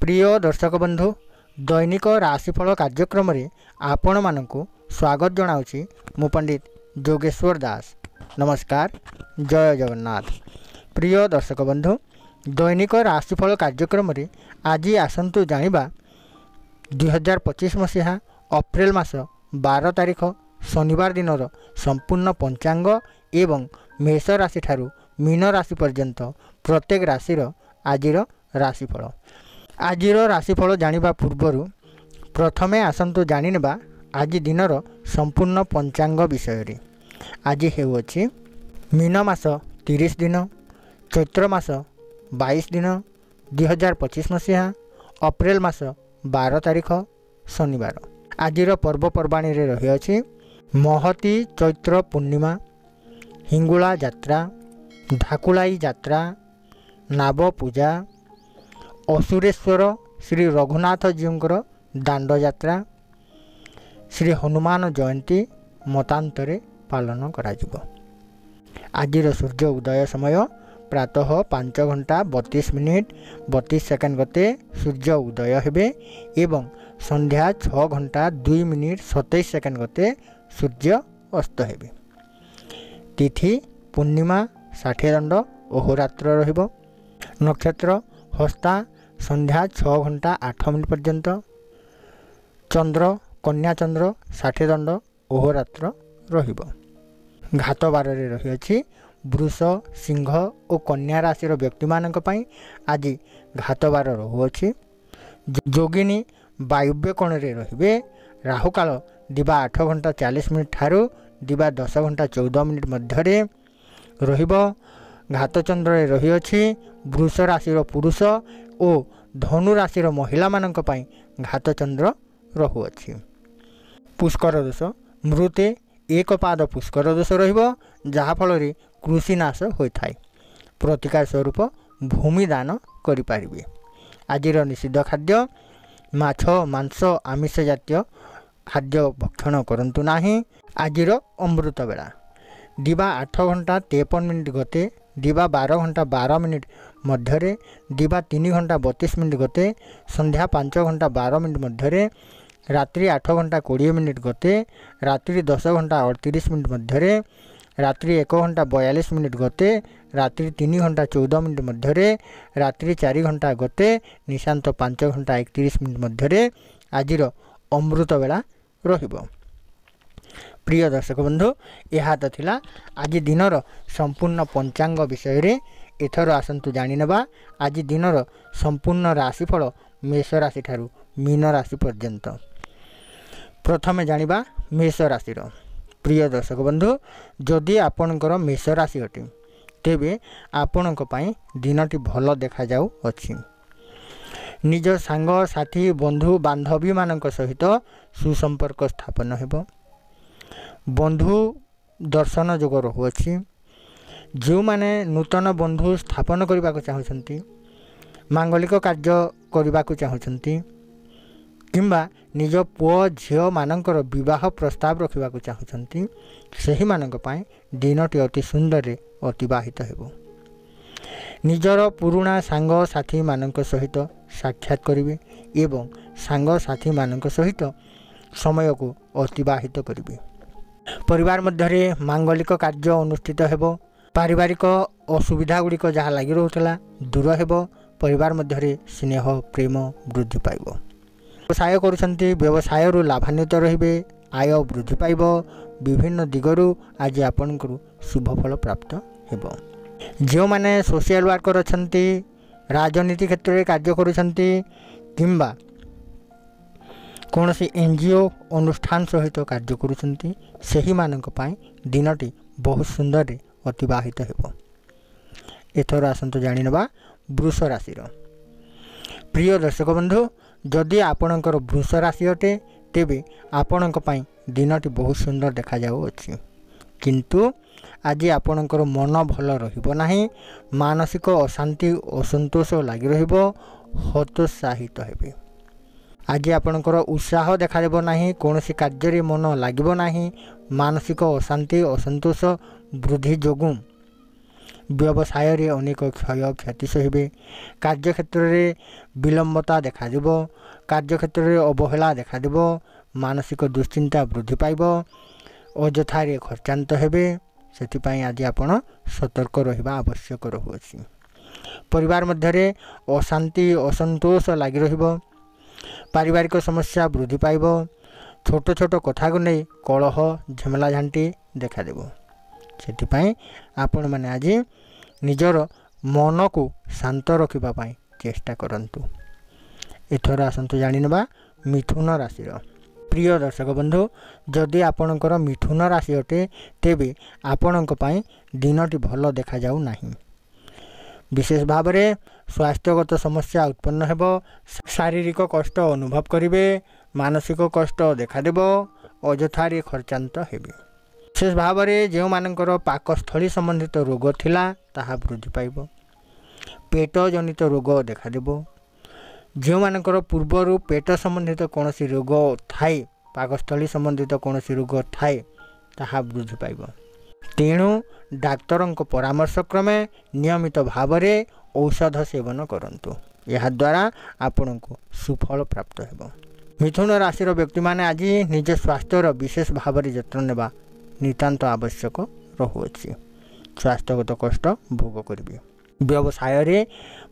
प्रिय दर्शक बंधु दैनिक राशिफल कार्यक्रम रे आपण मानकु स्वागत जनाऊँगी मु पंडित जोगेश्वर दास। नमस्कार, जय जगन्नाथ। प्रिय दर्शक बंधु दैनिक राशिफल कार्यक्रम रे आज आसतु जानिबा 2025 मसीहा अप्रैल मास 12 तारिख शनिवार दिन संपूर्ण पंचांग एवं मेष राशि ठारू मीन राशि पर्यंत प्रत्येक राशि आजिर राशिफल। आजिर राशिफल जानिबा पूर्वर प्रथमे आसतु जानिनेबा आज दिनर संपूर्ण पंचांग विषय रे। आज हेउछि मीन मास 30 दिन, चैत्र मास 22 दिन, 2025 मसीहा अप्रैल मास 12 तारिख शनिवार। आजिर पर्वपर्वाणी रे रही अछि महती चैत्र पूर्णिमा, हिंगुला यात्रा, धाकुलाई यात्रा, नाव पूजा, असुरेश्वर श्री रघुनाथ जीउंकर दांड यात्रा, श्री हनुमान जयंती मतांतरे पालन करा जिवो। आजिर सूर्य उदय समय प्रातः 5 घंटा 32 मिनिट 32 सेकेंड गते सूर्य उदय हेबे एवं संध्या 6 घंटा 2 मिनिट 27 सेकेंड गते सूर्य अस्त हेबे। तिथि पूर्णिमा 60 दंड अहोरात्र रहिबो। नक्षत्र हस्ता संध्या 6 घंटा 8 मिनिट पर्यंत। चंद्र कन्या चंद्र 60 दंड अहोरात्र रहिबो। घात बार रे रही अछि वृष, सिंह और कन्या राशि व्यक्ति मानक पई आज घात बार रहुअछि। जोगिनी वायुव्य कोण रे रहिबे। राहु काल दिबा 8 घंटा 40 मिनिट ठारू दिबा 10 घंटा 14 मिनिट मध्य रहिबो। घात चंद्र रे रही अछि वृष राशि पुरुष और धनु राशि महिला मानक पई घात चंद्र रहुअछि। पुष्कर दोष मृते एक पाद पुष्कर दोष रहिबो, जहा फल रे कृषि नाश होइथाय। प्रतिकार स्वरूप भूमि दान करि पारिबे। आजिर निषिद्ध खाद्य माछ, मांस, आमिष जातीय खाद्य भक्षण करंतु नाही। आजिर अमृत बेला दिबा 8 घंटा 53 मिनिट गते दिबा 12 घंटा 12 मिनिट मध्य, दिबा 3 घंटा 32 मिनिट गते संध्या 5 घंटा 12 मिनिट मध्य, रात्रि 8 घंटा 20 मिनिट गते रात्रि 10 घंटा 38 मिनिट मध्य, रात्रि 1 घंटा 42 मिनिट गते रात्रि 3 घंटा 14 मिनिट मध्य, रात्रि 4 घंटा गते निशांत 5 घंटा 31 मिनिट मध्य आजिर अमृत बेला रहिबो। प्रिय दर्शक बंधु यह तो थिला आज दिनर संपूर्ण पंचांग विषय रे। एथर आसंतु जानि नेबा आज दिनर संपूर्ण राशिफल मेष राशि ठारू मीन राशि पर्यंत। प्रथमे जानिबा मेष राशि। प्रिय दर्शक बंधु जदि आपणकर मेष राशि अटे तेबे आपणक पई दिनटी भल देखा जाउ अछि। निज सांग साथी बंधु बांधवी मानक सहित सुसंपर्क स्थापन हेबो। बंधु दर्शन जोग रहुअछि। जो माने नूतन बंधु स्थापन करने को चाहते, मांगलिक कार्य करने को चाहते किंबा निज पुओ झील मानकर विवाह प्रस्ताव रखा चाहते, सही मानक पई दिनटी अति सुंदर अतिबाहित हेबो। निजर पुराणा सांग साथी मानक सहित साक्षात करिवे एवं सांग साथी मानक सहित समय को अतिबाहित करिवे। परिवार मध्य मांगलिक कार्य अनुष्ठित हेबो। पारिवारिक असुविधा गुड़िक जहाँ लगी रोला दूर हेबो। परिवार मध्य स्नेह प्रेम वृद्धि पाइब। व्यवसाय करुछंती व्यवसाय लाभान्वित रहिबे। आय वृद्धि पाइब। विभिन्न दिगरु आज आपनकर शुभ फल प्राप्त हेबो। जो माने सोशल वर्कर अछंती, राजनीति क्षेत्र में कार्य करुछंती किंबा कौन सी एनजीओ अनुष्ठान सहित कार्य करुछंती, सही मानक पई दिनटी बहुत सुंदर अतिबाहित हेबो। एथर आसंतु जानि नेबा वृष राशि। प्रिय दर्शक बंधु जदि आपणकर वृष राशि अटे तेबे आपणक पई दिनटी बहुत सुंदर देखा जाउ अछि, किंतु आज आपणकर मन भल रहिबो नाही। मानसिक अशांति असंतोष लागि रहिबो। हतोत्साहित हेबे। आज आपणकर उत्साह देखा देबो नाही। कोनोसी कार्य रे मन लागिबो नाही। मानसिक अशांति असंतोष वृद्धि जोगुं ବ୍ୟବସାୟରେ ଅନେକ କ୍ଷୟକ୍ଷତି ସହିବେ। କାର୍ଯ୍ୟକ୍ଷେତ୍ରରେ ବିଳମ୍ବତା ଦେଖାଯିବ। କାର୍ଯ୍ୟକ୍ଷେତ୍ରରେ ଅବହେଳା ଦେଖାଯିବ। ମାନସିକ ଦୁଶ୍ଚିନ୍ତା ବୃଦ୍ଧି ପାଇବ। ଅଯଥାରେ ଖର୍ଚ୍ଚାନ୍ତ ହେବେ। ସେଥିପାଇଁ ଆଜି ଆପଣ ସତର୍କ ରହିବା ଆବଶ୍ୟକ ରହୁଅଛି। ପରିବାର ମଧ୍ୟରେ ଅଶାନ୍ତି ଅସନ୍ତୋଷ ଲାଗି ରହିବ। ପାରିବାରିକ ସମସ୍ୟା ବୃଦ୍ଧି ପାଇବ। ଛୋଟ ଛୋଟ କଥାକୁ ନେଇ କଳହ ଝାମେଲା ଝାଣ୍ଟି ଦେଖାଦେବ। ସେଥିପାଇଁ ଆପଣମାନେ ଆଜି ନିଜର ମନକୁ ଶାନ୍ତ ରଖିବା ପାଇଁ ଚେଷ୍ଟା କରନ୍ତୁ। ଏଥର ଆସନ୍ତୁ ଜାଣିନେବା ମିଥୁନ ରାଶିର। ପ୍ରିୟ ଦର୍ଶକ ବନ୍ଧୁ, ଯଦି ଆପଣଙ୍କର ମିଥୁନ ରାଶି ଅଟେ ତେବେ ଆପଣଙ୍କ ପାଇଁ ଦିନଟି ଭଲ ଦେଖାଯାଉ ନାହିଁ। ବିଶେଷ ଭାବରେ ସ୍ୱାସ୍ଥ୍ୟଗତ ସମସ୍ୟା ଉତ୍ପନ୍ନ ହେବ। ଶାରୀରିକ କଷ୍ଟ ଅନୁଭବ କରିବେ। ମାନସିକ କଷ୍ଟ ଦେଖାଦେବ। ଅଯଥାରେ ଖର୍ଚ୍ଚାନ୍ତ ହେବେ। ବିଶେଷ ଭାବରେ ଯେଉଁମାନଙ୍କର ପାକସ୍ଥଳୀ ସମ୍ବନ୍ଧିତ ରୋଗ ଥିଲା ତାହା ବୃଦ୍ଧି ପାଇବ। ପେଟ ଜନିତ ରୋଗ ଦେଖାଦେବ। ଯେଉଁମାନଙ୍କର ପୂର୍ବରୁ ପେଟ ସମ୍ବନ୍ଧିତ କୌଣସି ରୋଗ ଥାଏ, ପାକସ୍ଥଳୀ ସମ୍ବନ୍ଧିତ କୌଣସି ରୋଗ ଥାଏ, ତାହା ବୃଦ୍ଧି ପାଇବ। ତେଣୁ ଡାକ୍ତରଙ୍କ ପରାମର୍ଶ କ୍ରମେ ନିୟମିତ ଭାବରେ ଔଷଧ ସେବନ କରନ୍ତୁ। ଏହାଦ୍ୱାରା ଆପଣଙ୍କୁ ସୁଫଳ ପ୍ରାପ୍ତ ହେବ। ମିଥୁନ ରାଶିର ବ୍ୟକ୍ତିମାନେ ଆଜି ନିଜ ସ୍ୱାସ୍ଥ୍ୟର ବିଶେଷ ଭାବରେ ଯତ୍ନ ନେବା ନିତାନ୍ତ ଆବଶ୍ୟକ ରହୁଅଛି। ସ୍ୱାସ୍ଥ୍ୟଗତ କଷ୍ଟ ଭୋଗ କରିବେ। ବ୍ୟବସାୟରେ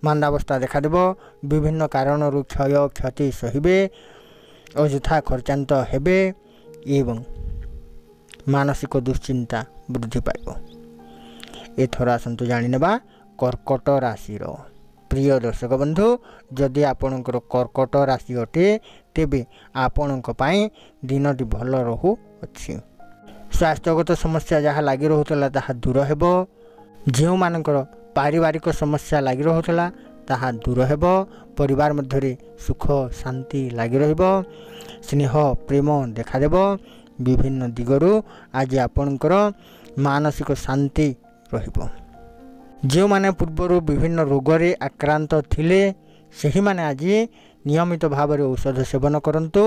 ମାନ୍ଦାବସ୍ଥା ଦେଖାଦେବ। ବିଭିନ୍ନ କାରଣରୁ କ୍ଷୟକ୍ଷତି ସହିବେ। ଅଯଥା ଖର୍ଚ୍ଚାନ୍ତ ହେବେ ଏବଂ ମାନସିକ ଦୁଶ୍ଚିନ୍ତା ବୃଦ୍ଧି ପାଇବ। ଏଥର ଆସନ୍ତୁ ଜାଣିନେବା କର୍କଟ ରାଶିର। ପ୍ରିୟ ଦର୍ଶକ ବନ୍ଧୁ, ଯଦି ଆପଣଙ୍କର କର୍କଟ ରାଶି ଅଟେ ତେବେ ଆପଣଙ୍କ ପାଇଁ ଦିନଟି ଭଲ ରହୁଅଛି। ସ୍ୱାସ୍ଥ୍ୟଗତ ସମସ୍ୟା ଯାହା ଲାଗି ରହୁଥିଲା ତାହା ଦୂର ହେବ। ଯେଉଁମାନଙ୍କର ପାରିବାରିକ ସମସ୍ୟା ଲାଗି ରହୁଥିଲା ତାହା ଦୂର ହେବ। ପରିବାର ମଧ୍ୟରେ ସୁଖ ଶାନ୍ତି ଲାଗି ରହିବ। ସ୍ନେହ ପ୍ରେମ ଦେଖାଦେବ। ବିଭିନ୍ନ ଦିଗରୁ ଆଜି ଆପଣଙ୍କର ମାନସିକ ଶାନ୍ତି ରହିବ। ଯେଉଁମାନେ ପୂର୍ବରୁ ବିଭିନ୍ନ ରୋଗରେ ଆକ୍ରାନ୍ତ ଥିଲେ ସେହିମାନେ ଆଜି ନିୟମିତ ଭାବରେ ଔଷଧ ସେବନ କରନ୍ତୁ।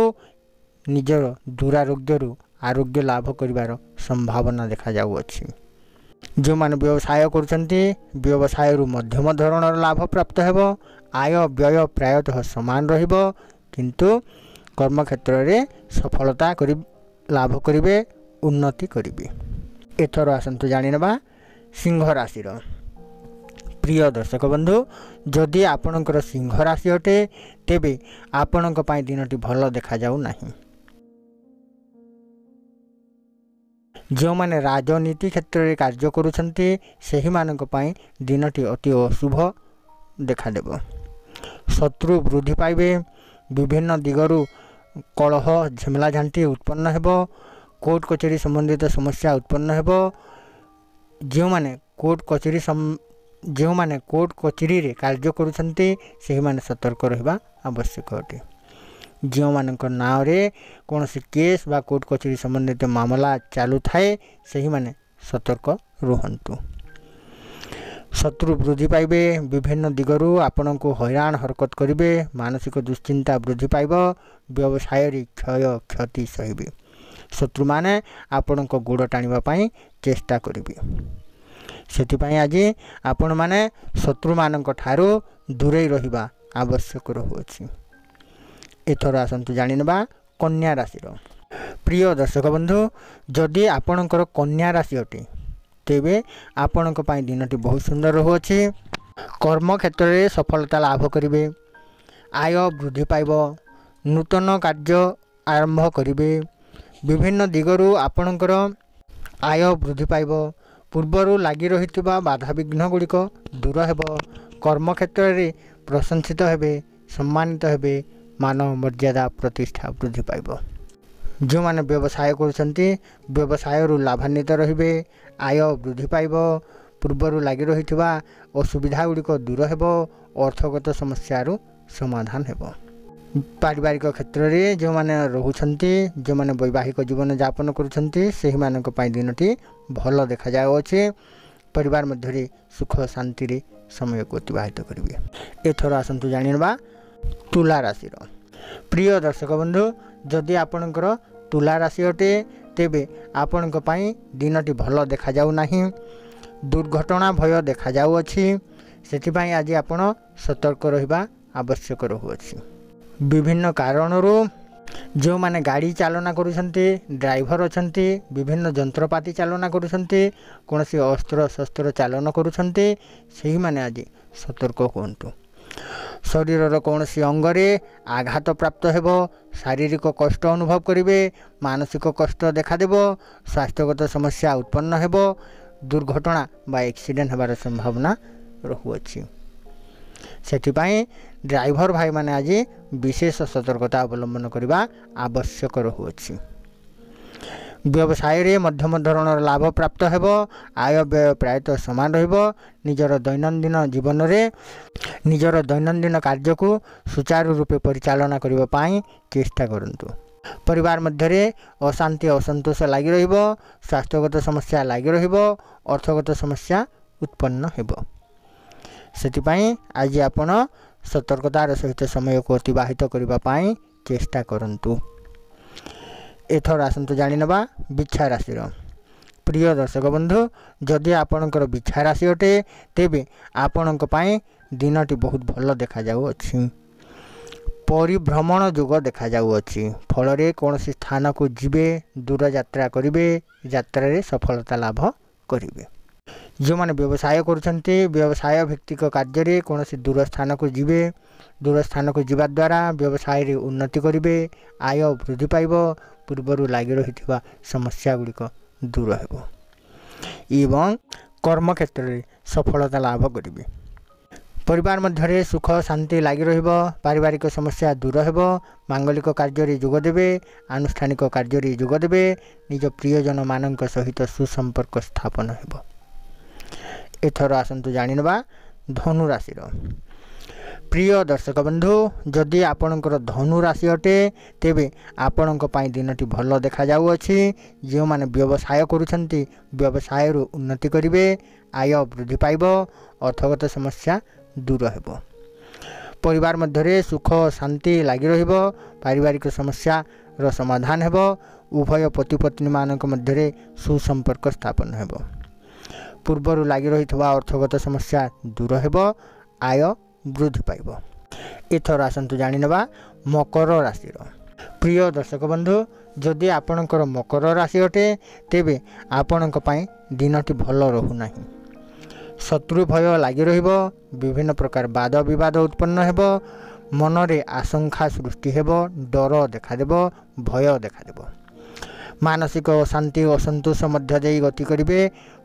ନିଜର ଦୁରାରୋଗ୍ୟରୁ ଆରୋଗ୍ୟ ଲାଭ କରିବାର ସମ୍ଭାବନା ଦେଖାଯାଉଅଛି। ଯେଉଁମାନେ ବ୍ୟବସାୟ କରୁଛନ୍ତି ବ୍ୟବସାୟରୁ ମଧ୍ୟମ ଧରଣର ଲାଭ ପ୍ରାପ୍ତ ହେବ। ଆୟ ବ୍ୟୟ ପ୍ରାୟତଃ ସମାନ ରହିବ, କିନ୍ତୁ କର୍ମକ୍ଷେତ୍ରରେ ସଫଳତା ଲାଭ କରିବେ, ଉନ୍ନତି କରିବେ। ଏଥର ଆସନ୍ତୁ ଜାଣିନେବା ସିଂହ ରାଶିର। ପ୍ରିୟ ଦର୍ଶକ ବନ୍ଧୁ, ଯଦି ଆପଣଙ୍କର ସିଂହ ରାଶି ଅଟେ ତେବେ ଆପଣଙ୍କ ପାଇଁ ଦିନଟି ଭଲ ଦେଖାଯାଉ ନାହିଁ। ଯେଉଁମାନେ ରାଜନୀତି କ୍ଷେତ୍ରରେ କାର୍ଯ୍ୟ କରୁଛନ୍ତି ସେହିମାନଙ୍କ ପାଇଁ ଦିନଟି ଅତି ଅଶୁଭ ଦେଖାଦେବ। ଶତ୍ରୁ ବୃଦ୍ଧି ପାଇବେ। ବିଭିନ୍ନ ଦିଗରୁ କଳହ ଝାମେଲା ଝାଣ୍ଟି ଉତ୍ପନ୍ନ ହେବ। କୋର୍ଟ କଚେରୀ ସମ୍ବନ୍ଧିତ ସମସ୍ୟା ଉତ୍ପନ୍ନ ହେବ। ଯେଉଁମାନେ କୋର୍ଟ କଚେରୀରେ କାର୍ଯ୍ୟ କରୁଛନ୍ତି ସେହିମାନେ ସତର୍କ ରହିବା ଆବଶ୍ୟକ ଅଟେ। ଯେଉଁମାନଙ୍କ ନାଁରେ କୌଣସି କେସ୍ ବା କୋର୍ଟ କଚେରୀ ସମ୍ବନ୍ଧିତ ମାମଲା ଚାଲୁଥାଏ ସେହିମାନେ ସତର୍କ ରୁହନ୍ତୁ। ଶତ୍ରୁ ବୃଦ୍ଧି ପାଇବେ। ବିଭିନ୍ନ ଦିଗରୁ ଆପଣଙ୍କୁ ହଇରାଣ ହରକତ କରିବେ। ମାନସିକ ଦୁଶ୍ଚିନ୍ତା ବୃଦ୍ଧି ପାଇବ। ବ୍ୟବସାୟରେ କ୍ଷୟକ୍ଷତି ସହିବେ। ଶତ୍ରୁମାନେ ଆପଣଙ୍କ ଗୋଡ଼ ଟାଣିବା ପାଇଁ ଚେଷ୍ଟା କରିବେ। ସେଥିପାଇଁ ଆଜି ଆପଣମାନେ ଶତ୍ରୁମାନଙ୍କ ଠାରୁ ଦୂରେଇ ରହିବା ଆବଶ୍ୟକ ରହୁଅଛି। ଏଥର ଆସନ୍ତୁ ଜାଣିନେବା କନ୍ୟା ରାଶିର। ପ୍ରିୟ ଦର୍ଶକ ବନ୍ଧୁ, ଯଦି ଆପଣଙ୍କର କନ୍ୟା ରାଶି ଅଟେ ତେବେ ଆପଣଙ୍କ ପାଇଁ ଦିନଟି ବହୁତ ସୁନ୍ଦର ରହୁଅଛି। କର୍ମକ୍ଷେତ୍ରରେ ସଫଳତା ଲାଭ କରିବେ। ଆୟ ବୃଦ୍ଧି ପାଇବ। ନୂତନ କାର୍ଯ୍ୟ ଆରମ୍ଭ କରିବେ। ବିଭିନ୍ନ ଦିଗରୁ ଆପଣଙ୍କର ଆୟ ବୃଦ୍ଧି ପାଇବ। ପୂର୍ବରୁ ଲାଗି ରହିଥିବା ବାଧାବିଘ୍ନ ଗୁଡ଼ିକ ଦୂର ହେବ। କର୍ମକ୍ଷେତ୍ରରେ ପ୍ରଶଂସିତ ହେବେ, ସମ୍ମାନିତ ହେବେ। ମାନ ମର୍ଯ୍ୟାଦା ପ୍ରତିଷ୍ଠା ବୃଦ୍ଧି ପାଇବ। ଯେଉଁମାନେ ବ୍ୟବସାୟ କରୁଛନ୍ତି ବ୍ୟବସାୟରୁ ଲାଭାନ୍ୱିତ ରହିବେ। ଆୟ ବୃଦ୍ଧି ପାଇବ। ପୂର୍ବରୁ ଲାଗି ରହିଥିବା ଅସୁବିଧା ଗୁଡ଼ିକ ଦୂର ହେବ। ଅର୍ଥଗତ ସମସ୍ୟାରୁ ସମାଧାନ ହେବ। ପାରିବାରିକ କ୍ଷେତ୍ରରେ ଯେଉଁମାନେ ରହୁଛନ୍ତି, ଯେଉଁମାନେ ବୈବାହିକ ଜୀବନ ଯାପନ କରୁଛନ୍ତି ସେହିମାନଙ୍କ ପାଇଁ ଦିନଟି ଭଲ ଦେଖାଯାଉଅଛି। ପରିବାର ମଧ୍ୟରେ ସୁଖ ଶାନ୍ତିରେ ସମୟକୁ ଅତିବାହିତ କରିବେ। ଏଥର ଆସନ୍ତୁ ଜାଣିନେବା ତୁଲା ରାଶିର। ପ୍ରିୟ ଦର୍ଶକ ବନ୍ଧୁ, ଯଦି ଆପଣଙ୍କର ତୁଲା ରାଶି ଅଟେ ତେବେ ଆପଣଙ୍କ ପାଇଁ ଦିନଟି ଭଲ ଦେଖାଯାଉ ନାହିଁ। दुर्घटना भय देखा जाउअछि सेथिपाई आज आपण सतर्क रहिबा आवश्यक रहुअछि। विभिन्न कारणरू जो माने गाड़ी चालना करुछन्ति ड्राइवर अछन्ति विभिन्न जंत्रपाति चालना करुछन्ति कोनोसी अस्त्र शस्त्र चालन करुछन्ति सेही माने आज सतर्क हुअन्तु। शरीरर कौनसी अंगरे आघात प्राप्त हेबो शारीरिक कष्ट अनुभव करिवे मानसिक कष्ट देखा देबो स्वास्थ्यगत समस्या उत्पन्न हेबो दुर्घटना बा एक्सीडेंट हेबार संभावना रहुअछि। सेथिपाई ड्राइवर भाई माने आज विशेष सतर्कता अवलंबन करने आवश्यक रहुअछि। व्यवसाय रे मध्यम धरणर लाभ प्राप्त हेबो आय व्यय प्रायतः समान रहिबो निजर दैनंदिन जीवन रे निजर दैनंदिन कार्य को सुचारू रूपे परिचालना करबा पाई चेष्टा करंतु। परिवार मध्य रे अशांति असंतोष लागि रहिबो स्वास्थ्यगत समस्या लागि रहिबो अर्थगत समस्या उत्पन्न हेबो। सेथिपाई आज आपण सतर्कतार सहित समय को अतिबाहित करबा पाई चेष्टा करंतु। एथर आसंतु जानि नबा बिच्छा राशि। प्रिय दर्शक बंधु जदि आपणकर बिच्छा राशि अटे तेबे आपणक पाई दिनटी बहुत भल देखा जाउअछि। परिभ्रमण युग देखा जाउअछि फल रे कोनोसी स्थान को जिबे दूर यात्रा करिवे यात्रा रे सफलता लाभ करिवे। जो माने व्यवसाय करुछन्ति व्यवसाय भित्तिक कार्य रे कोनोसी दूर स्थान को जिबे दूर स्थान को जिबा द्वारा व्यवसाय रे उन्नति करिवे आय वृद्धि पाइबो पूर्वरु लागि रहिथिबा समस्या गुड़िक दूर हेबो एवं कर्म क्षेत्र रे सफलता लाभ करिवे। परिवार मध्य सुख शांति लागि रहिबो पारिवारिक समस्या दूर हेबो मांगलिक कार्य रे जोग देबे आनुष्ठानिक कार्य रे जोग देबे निज प्रियजन मानक सहित सुसंपर्क स्थापन हेबो। एथर आसंतु जानि नबा धनु राशि। प्रिय दर्शक बंधु जदि आपणकर धनु राशि अटे तेबे आपणक पाई दिनटी भल देखा जाउअछि। जो माने व्यवसाय करुछन्ति व्यवसाय रो उन्नति करिवे आय वृद्धि पाइबो अर्थगत समस्या दूर हेबो। परिवार मध्य सुख शांति लागि रहिबो पारिवारिक समस्या रो समाधान हेबो उभय पति पत्नी मानक मध्य सुसंपर्क स्थापन हेबो पूर्वरु लागि रहितबा अर्थगत समस्या दूर हेबो आय वृद्धि पाइबो। एथर आसंतु जानि नबा मकर राशि। प्रिय दर्शक बंधु जदि आपणकर मकर राशि अटे तेबे आपणक पाई दिनटी भल रहु नाही। शत्रु भय लागि रहिबो विभिन्न प्रकार वाद विवाद उत्पन्न हेबो मन रे आशंका सृष्टि हेबो डर देखा देबो भय देखा देबो मानसिक अशांति असंतोष मध्य देई गति करिवे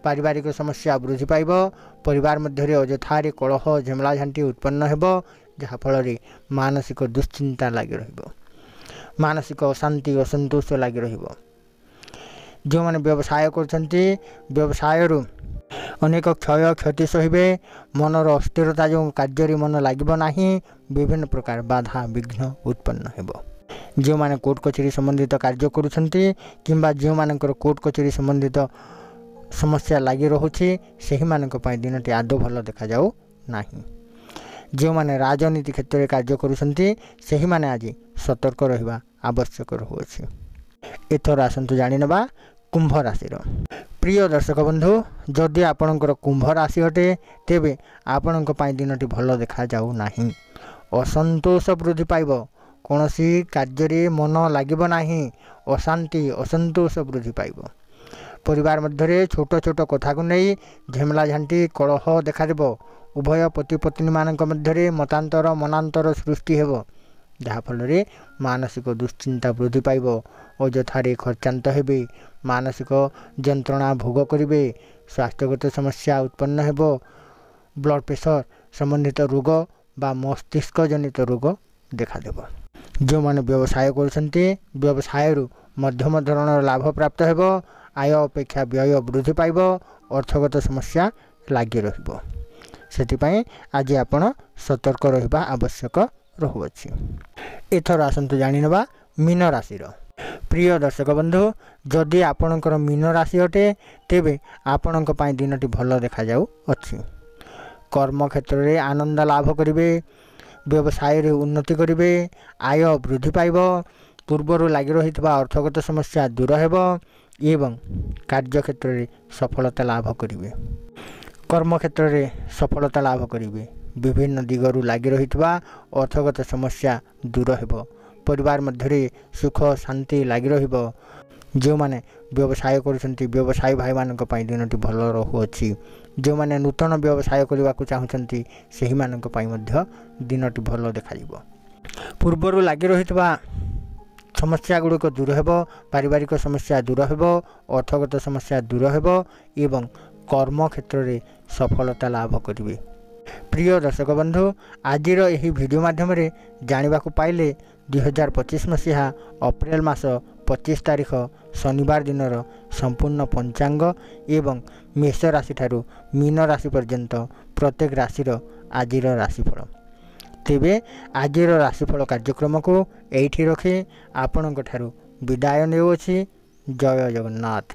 पारिवारिक समस्या वृद्धि पाइबो परिवार मध्य अजथारे कलह झेमला झांटी उत्पन्न हेबो जहा फल रे मानसिक दुश्चिंता लागि रहिबो मानसिक अशांति असंतोष लागि रहिबो। जो माने व्यवसाय करछन्ति व्यवसाय रु अनेक क्षय क्षति सहिबे मनर अस्थिरता जो कार्य रे मन लागिबो नाही विभिन्न प्रकार बाधा विघ्न उत्पन्न हेबो। जो माने कोर्ट कचेरी संबंधित कार्य करुछन्ति किंबा जो मानकर कोर्ट कचेरी संबंधित समस्या लागि रहुछि सेहि मानक पय दिनटी आदो भल देखा जाऊ नाही। जो माने राजनीति क्षेत्र रे कार्य करुछन्ति सेहि माने आज सतर्क रहिबा आवश्यक रहुछि। एथर आसंतु जानि नबा कुंभ राशि। प्रिय दर्शक बंधु जदि आपणकर कुंभ राशि अटे तेबे आपणक पय दिनटी भल देखा जाऊ नाही। असंतोष वृद्धि पाइबो कोनोसी कार्य रे मन लागिबो नाही अशांति असंतोष वृद्धि पाइबो परिवार मध्य छोट छोट कथा को नहीं झेमला झांटी कलह देखा देबो उभय पति पत्नी मानक मध्य मतांतर मनांतर सृष्टि हेबो जहा फल रे मानसिक दुश्चिंता वृद्धि पाइबो अजथारे खर्चांत हेबे मानसिक जंत्रणा भोग करिवे स्वास्थ्यगत समस्या उत्पन्न हेबो ब्लड प्रेशर संबंधित रोग बा मस्तिष्क जनित रोग देखा देबो। जो माने व्यवसाय करछन्ति व्यवसाय रु मध्यम धरणर लाभ प्राप्त हेबो आय अपेक्षा व्यय वृद्धि पाइबो अर्थगत समस्या लागि रहिबो सेतिपई आज आपण सतर्क रहिबा आवश्यक रहुअछि। एथर आसंतु जानि नबा मीन राशि। प्रिय दर्शक बंधु जदि आपणकर मीन राशि अटे तेबे आपणक पय दिनटी भल देखा जाऊ अछि। कर्म क्षेत्र रे आनंद लाभ करिवे व्यवसाय रे उन्नति करिवे आय वृद्धि पाइबो पूर्वरु लागि रहितबा अर्थगत समस्या दूर हेबो ଏବଂ କାର୍ଯ୍ୟକ୍ଷେତ୍ରରେ ସଫଳତା ଲାଭ କରିବେ। କର୍ମକ୍ଷେତ୍ରରେ ସଫଳତା ଲାଭ କରିବେ। ବିଭିନ୍ନ ଦିଗରୁ ଲାଗି ରହିଥିବା ଅର୍ଥଗତ ସମସ୍ୟା ଦୂର ହେବ। ପରିବାର ମଧ୍ୟରେ ସୁଖ ଶାନ୍ତି ଲାଗି ରହିବ। ଯେଉଁମାନେ ବ୍ୟବସାୟ କରୁଛନ୍ତି ବ୍ୟବସାୟୀ ଭାଇମାନଙ୍କ ପାଇଁ ଦିନଟି ଭଲ ରହୁଅଛି। ଯେଉଁମାନେ ନୂତନ ବ୍ୟବସାୟ କରିବାକୁ ଚାହୁଁଛନ୍ତି ସେହିମାନଙ୍କ ପାଇଁ ମଧ୍ୟ ଦିନଟି ଭଲ ଦେଖାଯିବ। ପୂର୍ବରୁ ଲାଗି ରହିଥିବା ସମସ୍ୟା ଗୁଡ଼ିକ ଦୂର ହେବ। ପାରିବାରିକ ସମସ୍ୟା ଦୂର ହେବ। ଅର୍ଥଗତ ସମସ୍ୟା ଦୂର ହେବ ଏବଂ କର୍ମକ୍ଷେତ୍ରରେ ସଫଳତା ଲାଭ କରିବେ। ପ୍ରିୟ ଦର୍ଶକ ବନ୍ଧୁ, ଆଜିର ଏହି ଭିଡ଼ିଓ ମାଧ୍ୟମରେ ଜାଣିବାକୁ ପାଇଲେ 2025 ମସିହା ଅପ୍ରେଲ ମାସ 25 ତାରିଖ ଶନିବାର ଦିନର ସମ୍ପୂର୍ଣ୍ଣ ପଞ୍ଚାଙ୍ଗ ଏବଂ ମେଷ ରାଶିଠାରୁ ମୀନ ରାଶି ପର୍ଯ୍ୟନ୍ତ ପ୍ରତ୍ୟେକ ରାଶିର ଆଜିର ରାଶିଫଳ। ତେବେ ଆଜିର ରାଶିଫଳ କାର୍ଯ୍ୟକ୍ରମକୁ ଏଇଠି ରଖି ଆପଣଙ୍କ ଠାରୁ ବିଦାୟ ନେଉଅଛି। ଜୟ ଜଗନ୍ନାଥ।